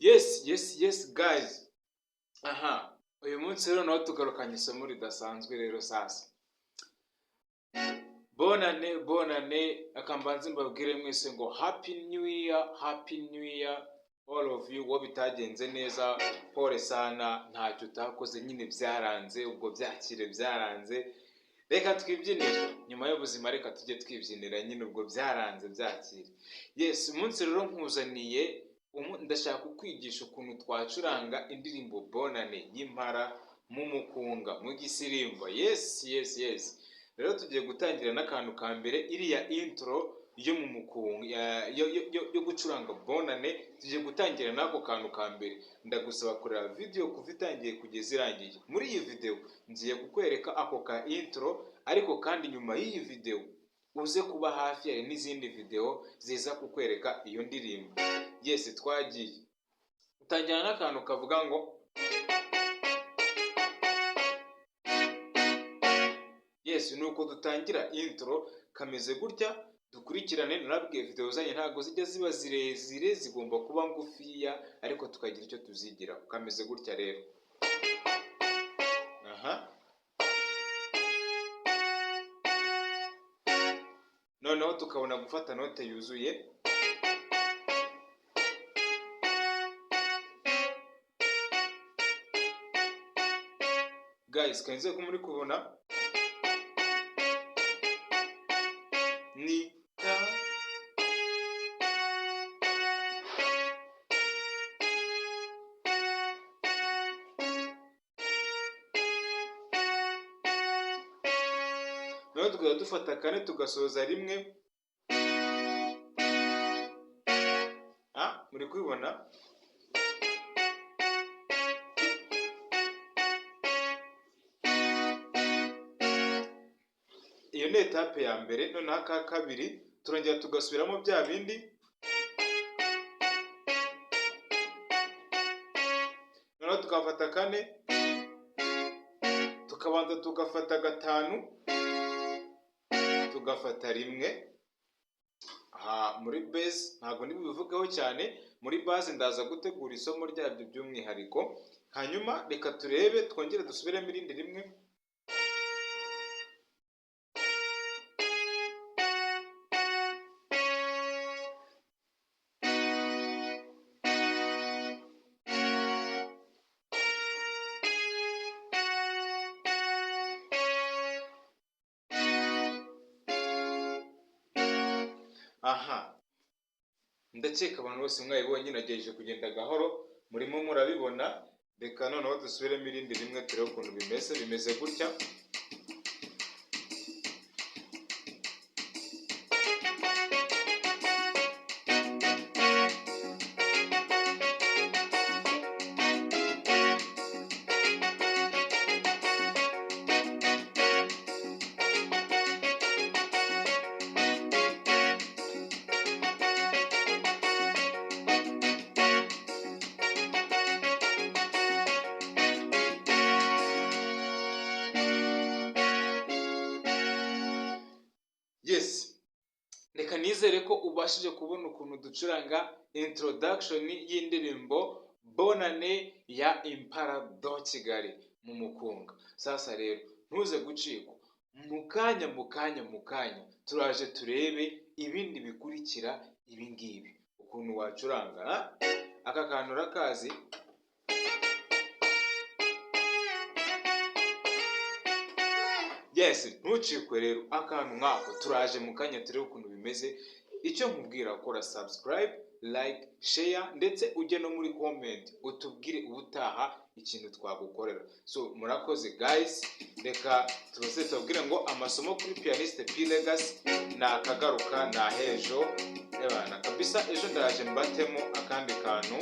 Yes guys. Aha, uyu munsi rero naho tugarukanye isomo ridasanzwe rero sasa. Bonane akambanze mbabwire mwese ngo happy new year all of you. Wo bitagenze neza pole sana, ntacyo utakoze, nyine byaranze, ubwo byakire byaranze, reka twibyinire nyuma y'ubuzima, reka tujye twibyinira nyine ubwo byaranze byakire. Yes, umunsi rero nkuzaniye ndashaka kukwigisha ukuntu twacuranga indirimbo bonane y'impara mu mukunga mu gisirimba. Yes. Rero tugiye gutangira n'akantu ka mbere, iriya intro yo mu mukunga yo gucuranga bonane. Tugiye gutangira n'ako kantu ka mbere. Ndagusaba kureba video kuva itangiye kugeza irangiye. Muri iyi video ngiye kukwereka ako ka intro, ariko kandi nyuma y'iyi video uze kuba hafi, hari n'izindi video ziza kukwereka iyo ndirimbo. Yes, twagiye. Utangira n'akantu kavuga ngo yes, nuko dutangira intro kameze gutya. Dukurikirane, narabwiye video zanjye ntago zijya ziba zirezire, zigomba kuba ngufiya, ariko tukagira icyo tuzigira. Kameze gutya rero. Noneho tukabona gufata note yuzuye. Guys, kanze ko muri kubona ni ta no tukaba dufata kane tugasoza rimwe. Muri kubibona? Iyo ni etape ya mbere. Noneho aka kabiri turongera tugasubiramo bya bindi. Noneho tukafata kane, tukabanza tugafata gatanu, tugafata rimwe. Muri base ntabwo ndibivugaho cyane, muri base ndaza gutegura isomo ryabyo by'umwihariko. Hanyuma reka turebe, twongere dusubiremo irindi rimwe. Ndakeka abantu bose mwayibonye, nagerageje kugenda gahoro, murimo murabibona. Reka noneho dusubiremo irindi rimwe turebe ukuntu bimeze gutya. Yes, reka nizere ko ubashije kubona ukuntu ducuranga introduction y'indirimbo bonane ya Impala do Kigali mu mukunga. Sasa rero ntuze gucikwa, mu kanya turaje turebe ibindi bikurikira ibi ngibi, ukuntu wacuranga. Aka kantu rakazi. Yes, ntucikwe rero, akantu nkako turaje mu kanya turebe ukuntu bimeze. Icyo nkubwira, kora subscribe, like, share, ndetse ujye no muri comment utubwire ubutaha ikintu twagukorera. So murakoze guys, reka tubabwire ngo amasomo kuri Pianiste P Legacy nakagaruka na hejo. Ebana kabisa, ejo ndaje mbatemo akandi kantu